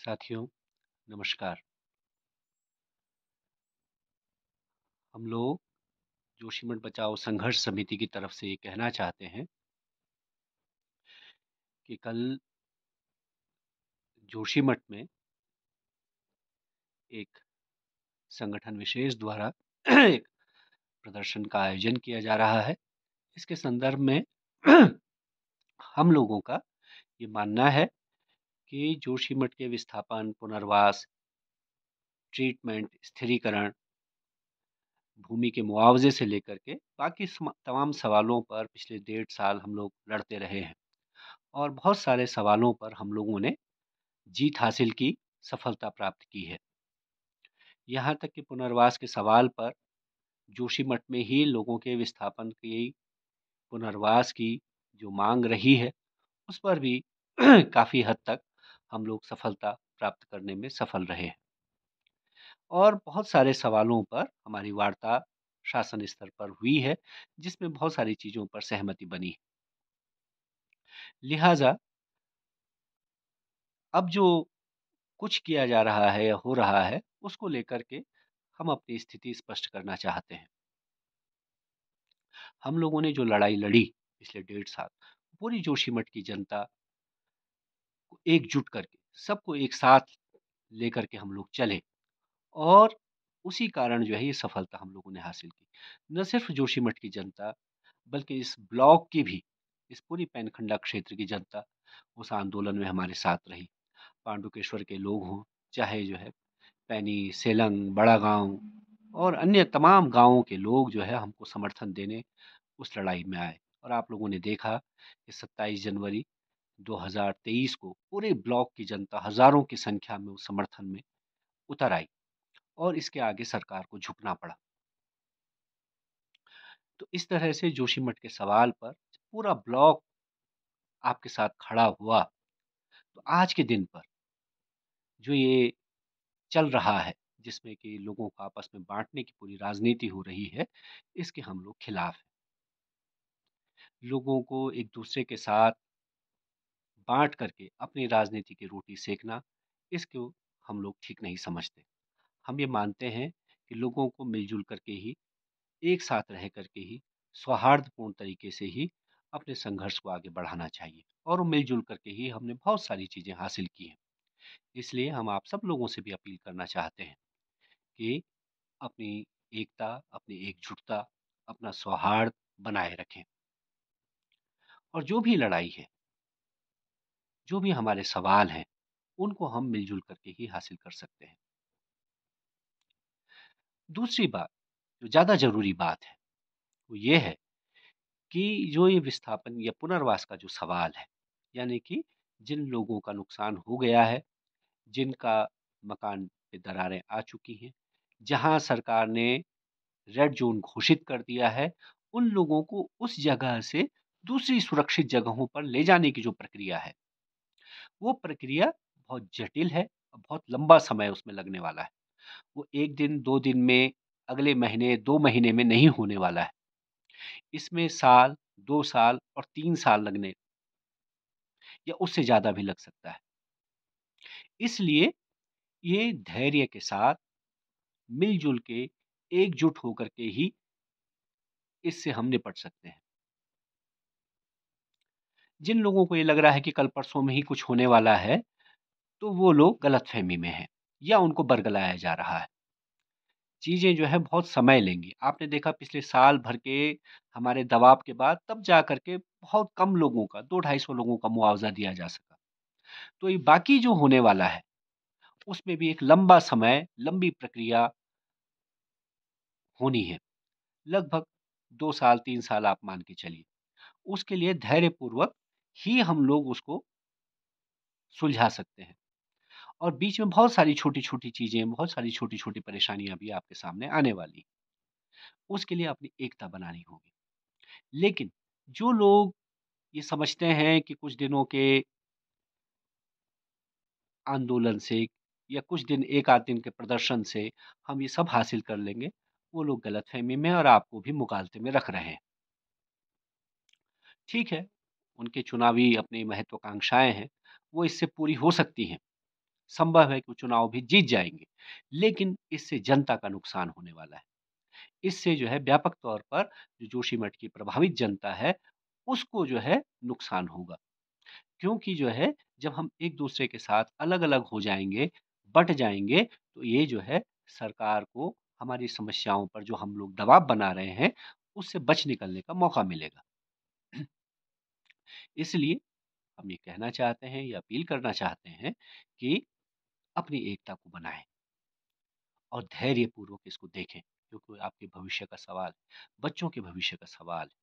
साथियों, नमस्कार। हम लोग जोशीमठ बचाओ संघर्ष समिति की तरफ से ये कहना चाहते हैं कि कल जोशीमठ में एक संगठन विशेष द्वारा एक प्रदर्शन का आयोजन किया जा रहा है। इसके संदर्भ में हम लोगों का ये मानना है कि जोशीमठ के विस्थापन, पुनर्वास, ट्रीटमेंट, स्थिरीकरण, भूमि के मुआवजे से लेकर के बाकी तमाम सवालों पर पिछले 1.5 साल हम लोग लड़ते रहे हैं और बहुत सारे सवालों पर हम लोगों ने जीत हासिल की, सफलता प्राप्त की है। यहाँ तक कि पुनर्वास के सवाल पर जोशीमठ में ही लोगों के विस्थापन की, पुनर्वास की जो मांग रही है, उस पर भी काफ़ी हद तक हम लोग सफलता प्राप्त करने में सफल रहे हैं और बहुत सारे सवालों पर हमारी वार्ता शासन स्तर पर हुई है, जिसमें बहुत सारी चीज़ों पर सहमति बनी है। लिहाजा अब जो कुछ किया जा रहा है या हो रहा है, उसको लेकर के हम अपनी स्थिति स्पष्ट करना चाहते हैं। हम लोगों ने जो लड़ाई लड़ी पिछले 1.5 साल, पूरी जोशीमठ की जनता को एकजुट करके, सबको एक साथ लेकर के हम लोग चले और उसी कारण जो है ये सफलता हम लोगों ने हासिल की। न सिर्फ जोशीमठ की जनता, बल्कि इस ब्लॉक की भी, इस पूरी पैनखंडा क्षेत्र की जनता उस आंदोलन में हमारे साथ रही। पांडुकेश्वर के लोग हों, चाहे जो है पैनी, सेलंग, बड़ा गांव और अन्य तमाम गांवों के लोग जो है हमको समर्थन देने उस लड़ाई में आए और आप लोगों ने देखा कि 27 जनवरी 2023 को पूरे ब्लॉक की जनता हजारों की संख्या में उस समर्थन में उतर आई और इसके आगे सरकार को झुकना पड़ा। तो इस तरह से जोशीमठ के सवाल पर पूरा ब्लॉक आपके साथ खड़ा हुआ। तो आज के दिन पर जो ये चल रहा है, जिसमें कि लोगों को आपस में बांटने की पूरी राजनीति हो रही है, इसके हम लोग खिलाफ हैं। लोगों को एक दूसरे के साथ बांट करके अपनी राजनीति की रोटी सेकना, इसको हम लोग ठीक नहीं समझते। हम ये मानते हैं कि लोगों को मिलजुल करके ही, एक साथ रह करके ही, सौहार्दपूर्ण तरीके से ही अपने संघर्ष को आगे बढ़ाना चाहिए और वो मिलजुल करके ही हमने बहुत सारी चीज़ें हासिल की हैं। इसलिए हम आप सब लोगों से भी अपील करना चाहते हैं कि अपनी एकता, अपनी एकजुटता, अपना सौहार्द बनाए रखें और जो भी लड़ाई है, जो भी हमारे सवाल हैं, उनको हम मिलजुल करके ही हासिल कर सकते हैं। दूसरी बात, जो ज़्यादा ज़रूरी बात है, वो ये है कि जो ये विस्थापन या पुनर्वास का जो सवाल है, यानी कि जिन लोगों का नुकसान हो गया है, जिनका मकान पे दरारें आ चुकी हैं, जहां सरकार ने रेड जोन घोषित कर दिया है, उन लोगों को उस जगह से दूसरी सुरक्षित जगहों पर ले जाने की जो प्रक्रिया है, वो प्रक्रिया बहुत जटिल है और बहुत लंबा समय उसमें लगने वाला है। वो 1 दिन, 2 दिन में, अगले महीने, 2 महीने में नहीं होने वाला है। इसमें साल, 2 साल और 3 साल लगने या उससे ज़्यादा भी लग सकता है। इसलिए ये धैर्य के साथ, मिल-जुल के, एकजुट होकर के ही इससे हम निपट सकते हैं। जिन लोगों को ये लग रहा है कि कल परसों में ही कुछ होने वाला है, तो वो लोग गलतफ़हमी में हैं या उनको बरगलाया जा रहा है। चीज़ें जो हैं बहुत समय लेंगी। आपने देखा पिछले साल भर के हमारे दबाव के बाद तब जा कर के बहुत कम लोगों का, 2-250 लोगों का मुआवज़ा दिया जा सका। तो ये बाकी जो होने वाला है, उसमें भी एक लंबा समय, लंबी प्रक्रिया होनी है। लगभग 2 साल, 3 साल आप मान के चलिए। उसके लिए धैर्यपूर्वक ही हम लोग उसको सुलझा सकते हैं और बीच में बहुत सारी छोटी-छोटी चीज़ें, बहुत सारी छोटी-छोटी परेशानियाँ भी आपके सामने आने वाली। उसके लिए अपनी एकता बनानी होगी। लेकिन जो लोग ये समझते हैं कि कुछ दिनों के आंदोलन से या कुछ दिन 1 आध दिन के प्रदर्शन से हम ये सब हासिल कर लेंगे, वो लोग गलतफ़हमी में और आपको भी मुगालते में रख रहे हैं। ठीक है, उनके चुनावी अपनी महत्वाकांक्षाएँ हैं, वो इससे पूरी हो सकती हैं। संभव है कि वो चुनाव भी जीत जाएँगे, लेकिन इससे जनता का नुकसान होने वाला है। इससे जो है व्यापक तौर पर जो जोशीमठ की प्रभावित जनता है, उसको जो है नुकसान होगा। क्योंकि जो है जब हम एक-दूसरे के साथ अलग-अलग हो जाएँगे, बँट जाएँगे, तो ये जो है सरकार को हमारी समस्याओं पर जो हम लोग दबाव बना रहे हैं, उससे बच निकलने का मौका मिलेगा। इसलिए हम ये कहना चाहते हैं, ये अपील करना चाहते हैं कि अपनी एकता को बनाएँ और धैर्यपूर्वक इसको देखें, क्योंकि आपके भविष्य का सवाल है, बच्चों के भविष्य का सवाल है,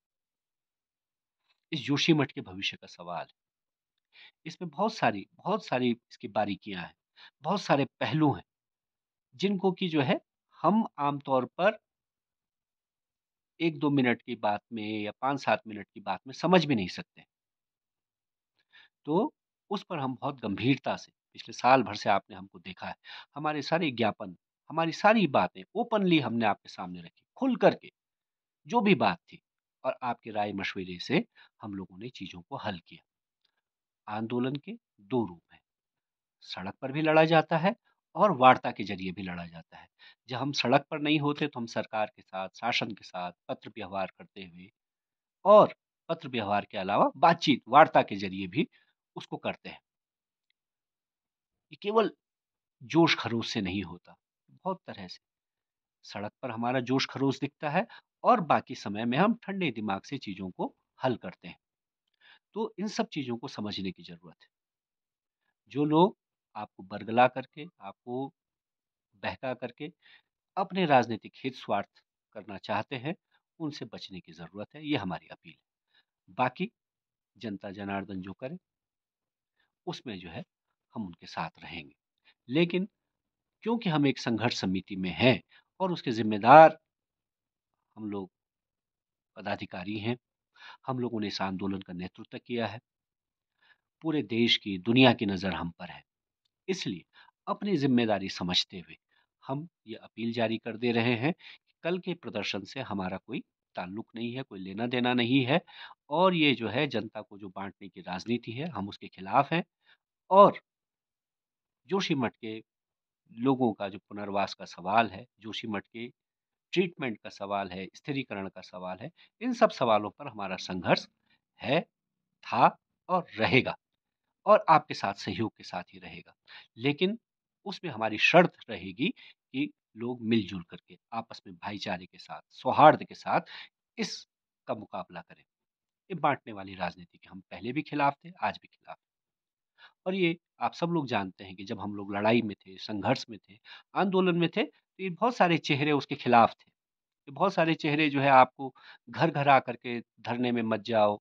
इस जोशीमठ के भविष्य का सवाल है। इसमें बहुत सारी इसकी बारीकियाँ हैं, बहुत सारे पहलू हैं, जिनको कि जो है हम आम तौर पर 1-2 मिनट की बात में या 5-7 मिनट की बात में समझ भी नहीं सकते। तो उस पर हम बहुत गंभीरता से पिछले साल भर से आपने हमको देखा है। हमारे सारे ज्ञापन, हमारी सारी बातें ओपनली हमने आपके सामने रखी, खुल कर के, जो भी बात थी और आपके राय-मशविरे से हम लोगों ने चीज़ों को हल किया। आंदोलन के 2 रूप हैं, सड़क पर भी लड़ा जाता है और वार्ता के ज़रिए भी लड़ा जाता है। जब हम सड़क पर नहीं होते तो हम सरकार के साथ, शासन के साथ पत्र व्यवहार करते हुए और पत्र व्यवहार के अलावा बातचीत, वार्ता के ज़रिए भी उसको करते हैं। ये केवल जोश-खरोश से नहीं होता, बहुत तरह से। सड़क पर हमारा जोश-खरोश दिखता है और बाकी समय में हम ठंडे दिमाग से चीज़ों को हल करते हैं। तो इन सब चीज़ों को समझने की ज़रूरत है। जो लोग आपको बरगला करके, आपको बहका करके अपने राजनीतिक हित स्वार्थ करना चाहते हैं, उनसे बचने की ज़रूरत है, ये हमारी अपील है। बाकी जनता जनार्दन जो करे, उसमें जो है हम उनके साथ रहेंगे। लेकिन क्योंकि हम एक संघर्ष समिति में हैं और उसके ज़िम्मेदार हम लोग पदाधिकारी हैं, हम लोगों ने इस आंदोलन का नेतृत्व किया है, पूरे देश की, दुनिया की नज़र हम पर है। इसलिए अपनी ज़िम्मेदारी समझते हुए हम ये अपील जारी कर दे रहे हैं कि कल के प्रदर्शन से हमारा कोई ताल्लुक नहीं है, कोई लेना-देना नहीं है और ये जो है जनता को जो बाँटने की राजनीति है, हम उसके खिलाफ हैं और जोशीमठ के लोगों का जो पुनर्वास का सवाल है, जोशीमठ के ट्रीटमेंट का सवाल है, स्थिरीकरण का सवाल है, इन सब सवालों पर हमारा संघर्ष है, था और रहेगा और आपके साथ सहयोग के साथ ही रहेगा। लेकिन उसमें हमारी शर्त रहेगी कि लोग मिल-जुल करके आपस में भाईचारे के साथ, सौहार्द के साथ इसका मुकाबला करें। ये बाँटने वाली राजनीति के हम पहले भी खिलाफ थे, आज भी खिलाफ हैं। और ये आप सब लोग जानते हैं कि जब हम लोग लड़ाई में थे, संघर्ष में थे, आंदोलन में थे, तो ये बहुत सारे चेहरे उसके खिलाफ थे। ये बहुत सारे चेहरे जो है आपको घर-घर आकर के धरने में मत जाओ,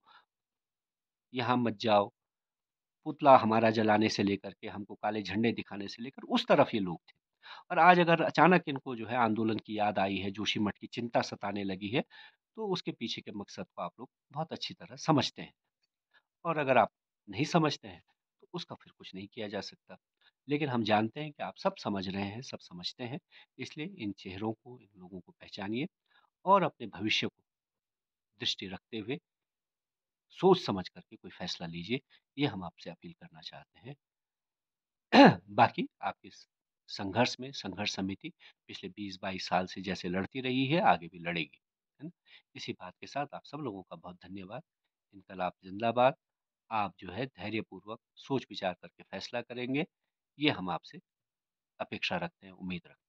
यहाँ मत जाओ, पुतला हमारा जलाने से लेकर के हमको काले झंडे दिखाने से लेकर उस तरफ ये लोग थे। और आज अगर अचानक इनको जो है आंदोलन की याद आई है, जोशीमठ की चिंता सताने लगी है, तो उसके पीछे के मकसद को आप लोग बहुत अच्छी तरह समझते हैं। और अगर आप नहीं समझते हैं, तो उसका फिर कुछ नहीं किया जा सकता। लेकिन हम जानते हैं कि आप सब समझ रहे हैं, सब समझते हैं, इसलिए इन चेहरों को, इन लोगों को पहचानिए और अपने भविष्य को दृष्टि रखते हुए सोच समझ करके कोई फैसला लीजिए, ये हम आपसे अपील करना चाहते हैं। बाकी आपके इस संघर्ष में संघर्ष समिति पिछले 20-22 साल से जैसे लड़ती रही है, आगे भी लड़ेगी। है ना? इसी बात के साथ आप सब लोगों का बहुत धन्यवाद। इनकलाब ज़िंदाबाद। आप जो है धैर्यपूर्वक सोच विचार करके फैसला करेंगे, ये हम आपसे अपेक्षा रखते हैं, उम्मीद रखते हैं।